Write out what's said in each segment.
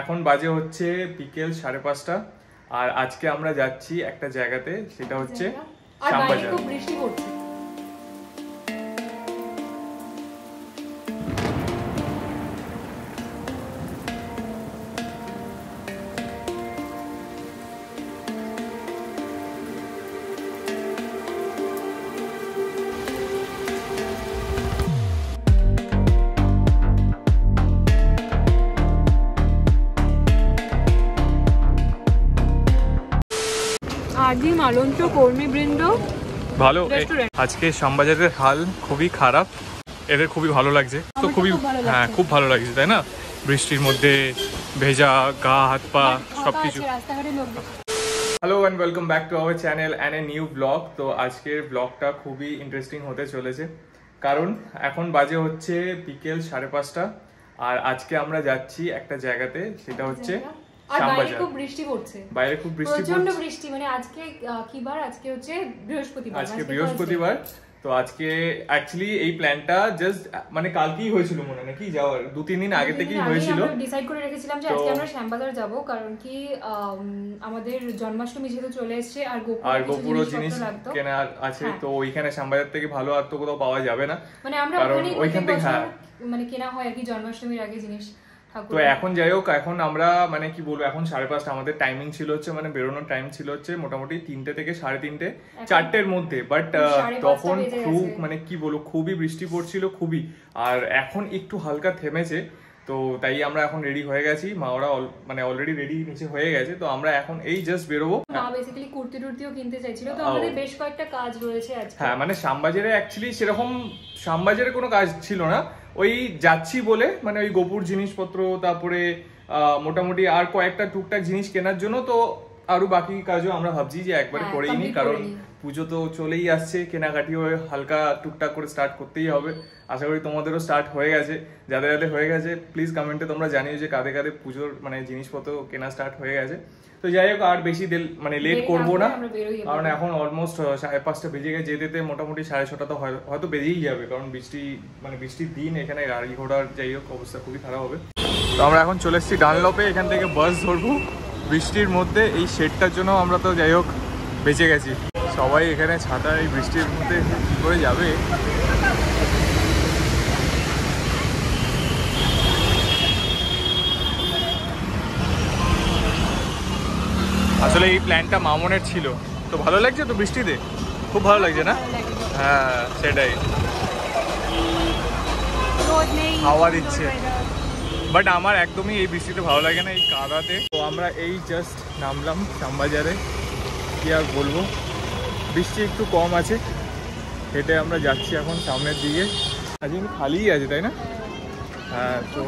এখন বাজে হচ্ছে বিকেল 5:30 আর আজকে আমরা যাচ্ছি একটা জায়গাতে, সেটা হচ্ছে শ্যামবাজার। খুব বৃষ্টি পড়ছে। আদিম আলন্ত কর্মীবৃন্দ ভালো। আজকে শ্যামবাজারের হাল খুবই খারাপ, এদের খুবই ভালো লাগছে তো, খুবই হ্যাঁ খুব ভালো লাগছে তাই না? বৃষ্টির মধ্যে ভেজা গা হাত পা সবকিছু। Hello and welcome back to our channel and a new blog. তো আজকের ব্লগটা খুবই ইন্টারেস্টিং হতে চলেছে, কারণ এখন বাজে হচ্ছে বিকেল 5:30 আর আজকে আমরা যাচ্ছি একটা জায়গাতে, সেটা হচ্ছে বাইরে খুব বৃষ্টি পড়ছে। বাইরে খুব বৃষ্টি পড়ছে, প্রচন্ড বৃষ্টি। মানে আজকে কি বার? আজকে হচ্ছে বৃহস্পতিবার। আজকে বৃহস্পতিবার। তো আজকে অ্যাকচুয়ালি এই প্ল্যানটা জাস্ট মানে কালকেই হয়েছিল মনে নাকি, যাওয়ার 2-3 দিন আগে থেকেই হয়েছিল। আমরা ডিসাইড করে রেখেছিলাম যে আজকে আমরা শ্যামবাজার যাব, কারণ কি আমাদের জন্মাষ্টমী যেহেতু চলে এসেছে আর গোপুরও জিনিস কেনা আছে, তো ওইখানে শ্যামবাজার থেকে ভালো আর তো কোথাও পাওয়া যাবে না। মানে আমরা ওইখান থেকে মানে কেনা হয় আর কি জন্মাষ্টমীর আগে জিনিস। তো এখন যাই হোক, এখন আমরা মানে কি বলবো, এখন 5:30 আমাদের টাইমিং ছিল হচ্ছে, মানে বেরোনোর টাইম ছিল হচ্ছে মোটামুটি 3টে থেকে 3:30, 4টের মধ্যে। বাট তখন খুব মানে কি বলবো, খুবই বৃষ্টি পড়ছিল খুবই। আর এখন একটু হালকা থেমেছে, তো তাই আমরা এখন রেডি হয়ে গেছি। মা ওরা মানে অলরেডি রেডি নিচে হয়ে গেছে, তো আমরা এখন এই জাস্ট বেরোবো। মা বেসিক্যালি কুর্তি টুর্তিও কিনতে চাইছিল, তো আমাদের বেশ কয়েকটা কাজ রয়েছে আজকে। হ্যাঁ, মানে শ্যামবাজারে অ্যাকচুয়ালি সেরকম শ্যামবাজারে কোনো কাজ ছিল না, ওই যাচ্ছি বলে মানে ওই গোপুর জিনিসপত্র, তারপরে মোটামুটি আর কয়েকটা টুকটাক জিনিস কেনার জন্য। তো আরো বাকি কাজও আমরা ভাবছি যে একবারে করেই নি, কারণ পুজো তো চলেই আসছে, কেনাকাটিও হালকা টুকটাক করে স্টার্ট করতেই হবে। আশা করি তোমাদেরও স্টার্ট হয়ে গেছে। যাদের যাদের হয়ে গেছে প্লিজ কমেন্টে তোমরা জানিও যে কাদের কাদের পুজোর মানে জিনিসপত্র কেনা স্টার্ট হয়ে গেছে। তো যাই হোক, আর বেশি মানে লেট করবো না, কারণ এখন অলমোস্ট 5:30 বেজে গেছে। যেতে মোটামুটি 6:30 তো হয়তো বেজেই যাবে, কারণ বৃষ্টির দিন, এখানে গাড়ি ঘোড়ার যাই হোক অবস্থা খুবই খারাপ হবে। তো আমরা এখন চলে এসেছি ডানলপে, এখান থেকে বাস ধরবো বৃষ্টির মধ্যে। এই শেডটার জন্য আমরা তো যাই হোক বেঁচে গেছি। সবাই এখানে ছাতা, এই বৃষ্টির মধ্যে কি করে যাবে। আসলে এই প্ল্যানটা মামনের ছিল, তো ভালো লাগছে তো বৃষ্টিতে, খুব ভালো লাগছে না? হ্যাঁ সেটাই, হাওয়া দিচ্ছে। বাট আমার একদমই এই বৃষ্টিতে ভালো লাগে না, এই কাদাতে। তো আমরা এই জাস্ট নামলাম শ্যামবাজারে, কি আর বলবো, বৃষ্টি একটু কম আছে, হেঁটে আমরা যাচ্ছি এখন সামনের দিকে। আজকে খালিই আছে তাই না? হ্যাঁ, তো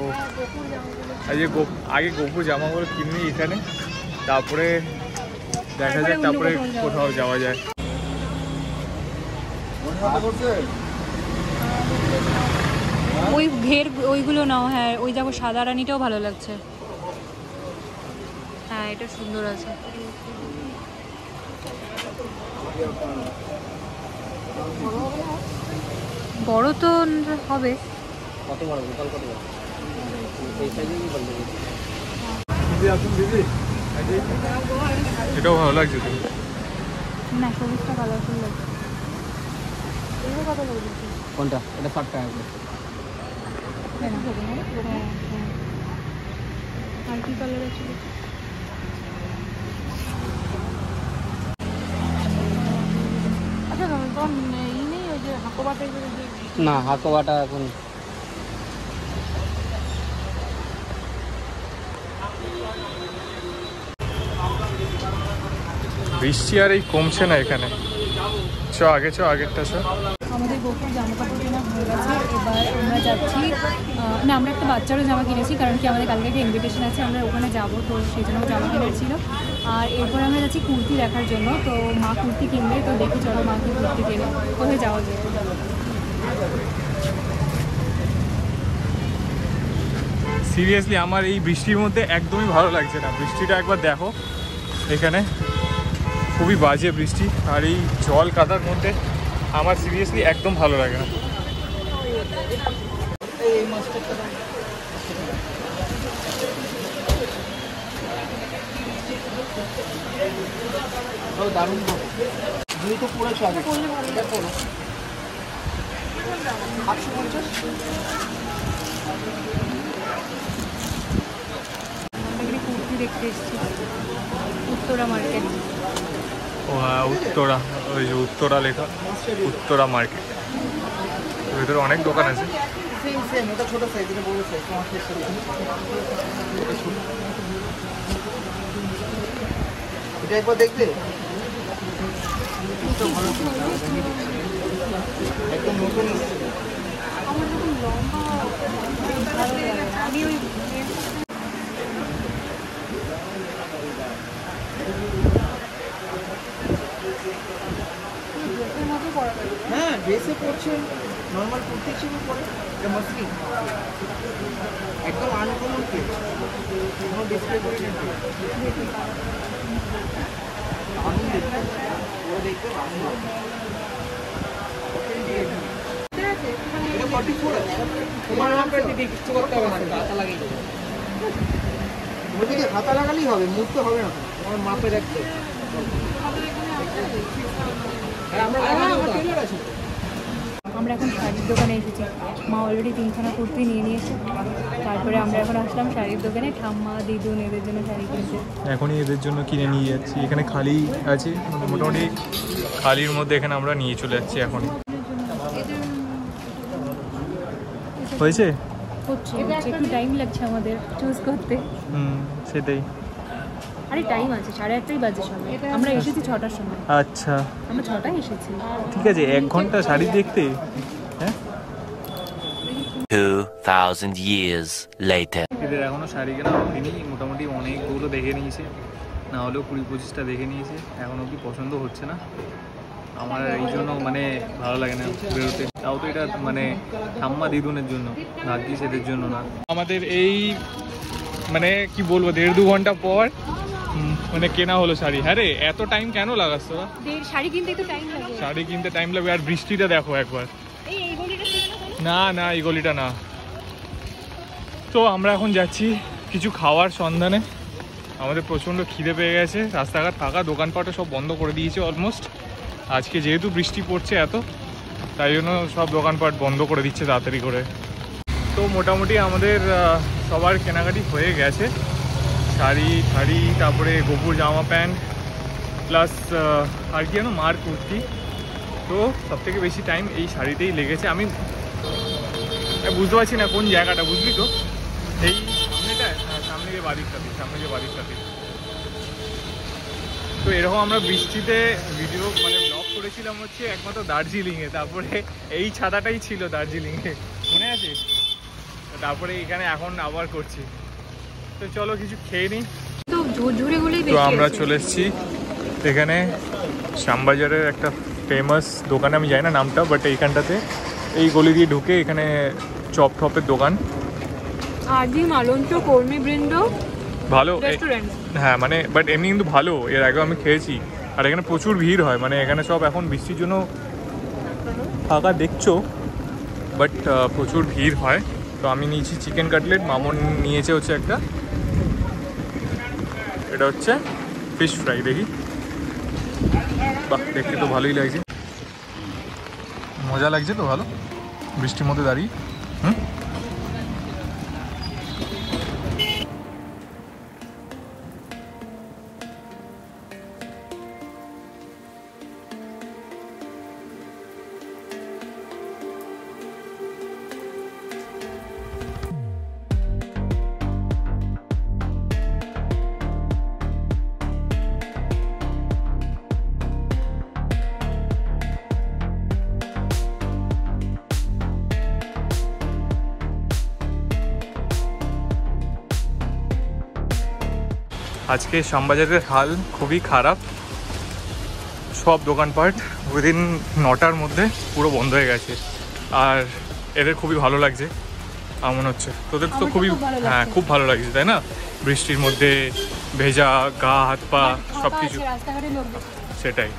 আগে গোপুর জামাগুলো কিনি এখানে, তারপরে দেখা যাক তারপরে কোথাও যাওয়া যায়। ওই ঘের ওইগুলো নাও। হ্যাঁ, ওই দেখো সাদা রানীটাও ভালো লাগছে। হ্যাঁ, এটা সুন্দর আছে। বড় তো হবে। কত বড় গোপাল, কত বড় এই সাইজেরই বলতে দিদি। আপনি দিদি এটাও ভালো লাগছে তো না, সবুজটা কালারফুল লাগছে। এটা কত বলবো? কোনটা? এটা 60 টাকা করে। হ্যাঁ, আর কি কালার আছে? আচ্ছা, তোর ই নেই ওই যে হাকোবাটা? না, হাকোবাটা এখন বৃষ্টি আর এই কমছে না এখানে। আগেরটা আমাদের গোপুর জামা কাপড় কেনা হয়ে গেছে। এবার আমরা যাচ্ছি, না আমরা একটা বাচ্চারও জামা কিনেছি, কারণ কি আমাদের কালকে একটা ইনভিটেশন আছে, আমরা ওখানে যাবো, তো সেই জন্য জামা কেনার ছিল। আর এরপর আমরা যাচ্ছি কুর্তি দেখার জন্য, তো মা কুর্তি কিনবে, তো দেখি চলো মা কি কুর্তি কেনে, কোথায় যাওয়া যায়। সিরিয়াসলি আমার এই বৃষ্টির মধ্যে একদমই ভালো লাগছে না। বৃষ্টিটা একবার দেখো, এখানে খুবই বাজে বৃষ্টি, আর এই জল কাদার মধ্যে আমার সিরিয়াসলি একদম ভালো লাগে না। দারুণ হবে, যেহেতু পড়েছো আগে এটা করো 850। এখানে কুর্তি দেখতে এসেছি, উত্তরা মার্কেট। ও হ্যাঁ, উত্তরা, ওই যে উত্তরা লেখা, উত্তরা মার্কেট। ভিতরে অনেক দোকান আছে। সেম সেম, এটা ছোট সাইজ, এটা বড় সাইজ, তোমার সাইজ এটা ছোট। এটা একবার দেখবে, একদম নতুন এসেছে। আমার যখন লম্বা ভালো লাগে, আমি ওই হ্যাঁ ড্রেসে পড়ছে, নর্মাল কুর্তি হিসেবে পরে, এটা মসলিন একদম আনকমন পেজ, কোনো ডিসপ্লে করে নেই। আমি দেখতে ও দেখতে ভালো এটা 44 আছে। তোমার নামটা কিছু করতে হবে না, হাতা লাগিয়ে দেবো। ওদিকে হাতা লাগালেই হবে, মুড়তে হবে না, তোমার মাপে রাখতে। আমরা এখন শাড়ির দোকানে এসেছি। মা অলরেডি 3খানা কুর্তি নিয়ে নিয়েছে। তারপরে আমরা এখন আসলাম শাড়ির দোকানে, ঠাম্মা দিদুন এদের জন্য শাড়ি কিনতে। এখনই এদের জন্য কিনে নিয়ে যাচ্ছি। এখানে খালি আছে, মোটামুটি খালির মধ্যে এখানে আমরা নিয়ে চলে যাচ্ছি এখনই। হয়েছে হচ্ছে একটু টাইম লাগছে আমাদের চুজ করতে। সেটাই। আরে টাইম আছে, 8:30টাই বাজে সময়। আমরা এসেছি 6টার সময়। আচ্ছা আমরা 6টায় এসেছি। ঠিক আছে, 1 ঘন্টা শাড়ি দেখতে। হ্যাঁ 2000 years later. এদের এখনো শাড়ি কেনা হয়নি, মোটামুটি অনেকগুলো দেখে নিয়েছে, না হলেও 20-25টা দেখে নিয়েছে, এখন অব্দি পছন্দ হচ্ছে না। আমার এই জন্য মানে ভালো লাগে না বেরোতে, তাও তো এটা মানে ঠাম্মা দিদুনের জন্য, ভাগ্যিস এদের জন্য না। আমাদের এই মানে কি বলবো 1.5-2 ঘন্টা পর মানে কেনা হলো শাড়ি। হ্যাঁ রে, এত টাইম কেন লাগাস তোরা? শাড়ি কিনতে তো টাইম লাগে। শাড়ি কিনতে টাইম লাগবে, আর বৃষ্টিটা দেখো একবার। এই গলিটা ছিল না না, এই গলিটা না। তো আমরা এখন যাচ্ছি কিছু খাওয়ার সন্ধানে। আমাদের প্রচণ্ড খিদে পেয়ে গেছে, রাস্তাঘাট ফাঁকা, দোকানপাটও সব বন্ধ করে দিয়েছে অলমোস্ট। আজকে যেহেতু বৃষ্টি পড়ছে এত, তাই জন্য সব দোকানপাট বন্ধ করে দিচ্ছে তাড়াতাড়ি করে। তো মোটামুটি আমাদের সবার কেনাকাটি হয়ে গেছে, শাড়ি শাড়ি, তারপরে গোপুর জামা প্যান্ট, প্লাস আর কি যেন মার কুর্তি। তো সবথেকে বেশি টাইম এই শাড়িতেই লেগেছে। আমি বুঝতে পারছি না কোন জায়গাটা, বুঝলি তো? এই সামনেটা, সামনে যে বাড়িটাতে, সামনে যে বাড়িটাতে। তো এরকম আমরা বৃষ্টিতে ভিডিও মানে ব্লগ করেছিলাম হচ্ছে একমাত্র দার্জিলিংয়ে, তারপরে এই ছাতাটাই ছিল দার্জিলিংয়ে, মনে আছে? তারপরে এখানে এখন আবার করছি। তো চলো কিছু খেয়ে নিই। তো ঝুরঝুরে গুলোই বেশি। তো আমরা চলে এসেছি এখানে শ্যামবাজারের একটা ফেমাস দোকানে, আমি জানি না নামটা, বাট এইখানটাতে এই গলি দিয়ে ঢুকে এখানে চপ টপের দোকান। আদি মালঞ্চ কর্মীবৃন্দ ভালো রেস্টুরেন্ট। হ্যাঁ মানে, বাট এমনি কিন্তু ভালো, এর আগেও আমি খেয়েছি। আর এখানে প্রচুর ভিড় হয়, মানে এখানে সব এখন বৃষ্টির জন্য ফাঁকা দেখছো, বাট প্রচুর ভিড় হয়। তো আমি নিয়েছি চিকেন কাটলেট, মামন নিয়েছে হচ্ছে একটা, এটা হচ্ছে ফিশ ফ্রাই। দেখি, বাহ দেখতে তো ভালোই লাগছে, মজা লাগছে তো ভালো বৃষ্টির মধ্যে দাঁড়িয়ে। আজকে শ্যামবাজারের হাল খুবই খারাপ, সব দোকানপাট উইদিন 9টার মধ্যে পুরো বন্ধ হয়ে গেছে। আর এদের খুবই ভালো লাগছে আমার মনে হচ্ছে, তোদের তো খুবই, হ্যাঁ খুব ভালো লাগছে তাই না? বৃষ্টির মধ্যে ভেজা গা হাত পা সব কিছু, সেটাই।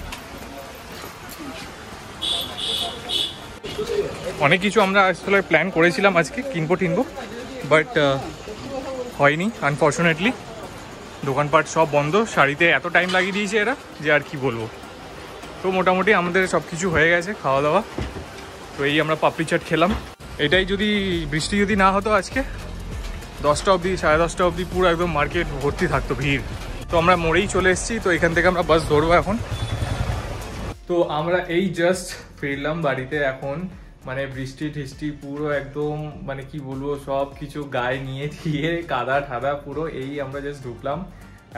অনেক কিছু আমরা আসলে প্ল্যান করেছিলাম আজকে কিনবো, বাট হয়নি আনফর্চুনেটলি। দোকানপাট সব বন্ধ, শাড়িতে এত টাইম লাগিয়ে দিয়েছে এরা যে আর কি বলবো। তো মোটামুটি আমাদের সব কিছু হয়ে গেছে খাওয়া দাওয়া। তো এই আমরা পাপড়ি চাট খেলাম। এটাই যদি বৃষ্টি যদি না হতো আজকে 10টা অবধি 10:30 অবধি পুরো একদম মার্কেট ভর্তি থাকতো ভিড়। তো আমরা মোড়েই চলে এসেছি, তো এখান থেকে আমরা বাস ধরবো এখন। তো আমরা এই জাস্ট ফিরলাম বাড়িতে এখন, মানে বৃষ্টি টিষ্টি পুরো একদম মানে কি বলবো সব কিছু গায়ে নিয়ে দিয়ে কাদা ঠাদা পুরো, এই আমরা জাস্ট ঢুকলাম।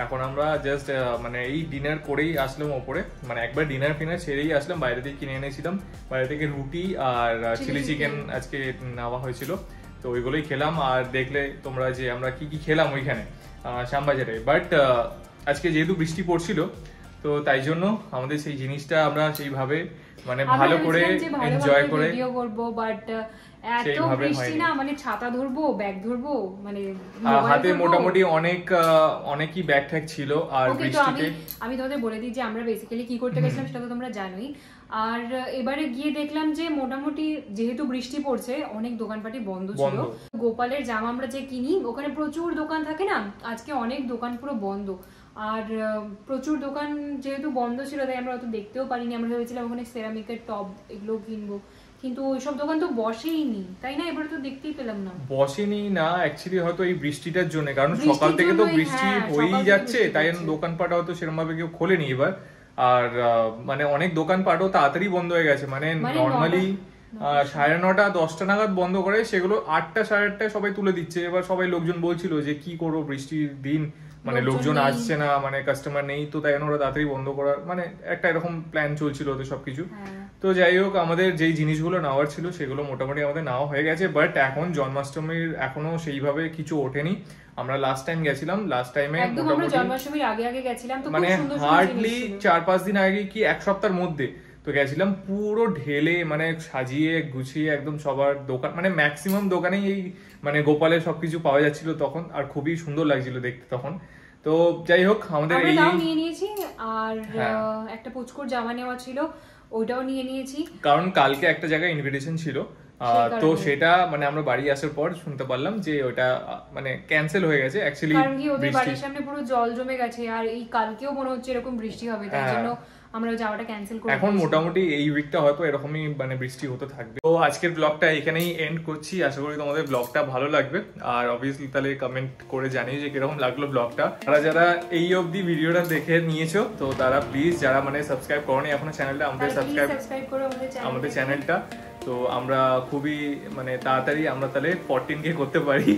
এখন আমরা জাস্ট মানে এই ডিনার করেই আসলাম ওপরে, মানে একবার ডিনার ফিনার সেরেই আসলাম। বাইরে থেকে কিনে এনেছিলাম, বাইরে থেকে রুটি আর চিলি চিকেন আজকে নেওয়া হয়েছিল, তো ওইগুলোই খেলাম। আর দেখলে তোমরা যে আমরা কি কি খেলাম ওইখানে শ্যামবাজারে। বাট আজকে যেহেতু বৃষ্টি পড়ছিল তো তাই জন্য আমাদের সেই জিনিসটা আমরা সেইভাবে মানে ভালো করে এনজয় করে ভিডিও করব, বাট এত বৃষ্টি না, মানে ছাতা ধরবো ব্যাগ ধরবো মানে হাতে মোটামুটি অনেকই ব্যাগ ট্যাগ ছিল। আর বৃষ্টিতে আমি তোমাদের বলে দিই যে আমরা বেসিক্যালি কি করতে গেছিলাম সেটা তো তোমরা জানোই। আর এবারে গিয়ে দেখলাম যে মোটামুটি যেহেতু বৃষ্টি পড়ছে অনেক দোকানপাটি বন্ধ ছিল। গোপালের জামা আমরা যে কিনি ওখানে প্রচুর দোকান থাকে না, আজকে অনেক দোকান পুরো বন্ধ। আর প্রচুর দোকান যেহেতু বন্ধ ছিল তাই আমরা অত দেখতেও পারিনি। আমরা ভেবেছিলাম ওখানে সেরামিকের টব এগুলো কিনবো, কিন্তু ওইসব দোকান তো বসেই নি, তাই না? এবারে তো দেখতেই পেলাম না, বসেনি না অ্যাকচুয়ালি হয়তো এই বৃষ্টিটার জন্য, কারণ সকাল থেকে তো বৃষ্টি হয়েই যাচ্ছে, তাই দোকানপাট হয়তো সেরকম ভাবে কেউ খোলেনি এবার। আর মানে অনেক দোকানপাটও তাড়াতাড়ি বন্ধ হয়ে গেছে, মানে নর্মালি 9:30 10টা নাগাদ বন্ধ করে, সেগুলো 8টা 8:30টায় সবাই তুলে দিচ্ছে। এবার সবাই লোকজন বলছিল যে কি করবো বৃষ্টির দিন, মানে লোকজন আসছে না, মানে কাস্টমার নেই, তো তাই ওরা তাড়াতাড়ি বন্ধ করার মানে একটা এরকম প্ল্যান চলছিল ওদের সবকিছু। তো যাই হোক আমাদের যেই জিনিসগুলো নেওয়ার ছিল সেগুলো মোটামুটি আমাদের নেওয়া হয়ে গেছে। বাট এখন জন্মাষ্টমীর এখনো সেইভাবে কিছু ওঠেনি। আমরা লাস্ট টাইম গেছিলাম, লাস্ট টাইমে জন্মাষ্টমীর আগে গেছিলাম, তো মানে হার্ডলি 4-5 দিন আগে কি এক সপ্তাহের মধ্যে তো গেছিলাম, পুরো ঢেলে মানে সাজিয়ে গুছিয়ে একদম সবার দোকান, মানে ম্যাক্সিমাম দোকানেই এই মানে গোপালের সবকিছু পাওয়া যাচ্ছিল তখন, আর খুবই সুন্দর লাগছিল দেখতে তখন। তো যাই হোক আমাদের এই নিয়ে নিয়েছি, আর একটা পুচকুর জামা নেওয়া ছিল ওইটাও নিয়ে নিয়েছি, কারণ কালকে একটা জায়গায় ইনভিটেশন ছিল, তো সেটা মানে আমরা বাড়ি আসার পর শুনতে পারলাম যে ওটা মানে ক্যান্সেল হয়ে গেছে অ্যাকচুয়ালি, কারণ কি ওদের বাড়ির সামনে পুরো জল জমে গেছে, আর এই কালকেও মনে হচ্ছে এরকম বৃষ্টি হবে, তাই জন্য আমরা যাওয়াটা ক্যান্সেল করে এখন মোটামুটি এই উইকটা হয়তো এরকমই মানে বৃষ্টি হতে থাকবে। তো আজকের ব্লগটা এখানেই এন্ড করছি, আশা করি তোমাদের ব্লগটা ভালো লাগবে। আর অবভিয়াসলি তাহলে কমেন্ট করে জানিয়ে যে কিরকম লাগলো ব্লগটা। যারা এই অবধি ভিডিওটা দেখে নিয়েছো তো তারা প্লিজ, যারা মানে সাবস্ক্রাইব করোনি এখনো চ্যানেলটা, আমাদের সাবস্ক্রাইব করো আমাদের চ্যানেলটা। তো আমরা খুবই মানে তাড়াতাড়ি আমরা তাহলে 14K করতে পারি,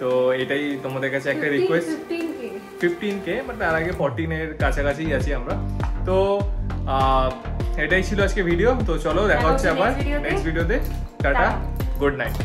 তো এটাই তোমাদের কাছে একটা রিকোয়েস্ট। 15K বাট তার আগে 14 এর কাছাকাছি আছি আমরা। তো এটাই ছিল আজকে ভিডিও, তো চলো দেখা হচ্ছে আবার নেক্সট ভিডিওতে। Tata, good night.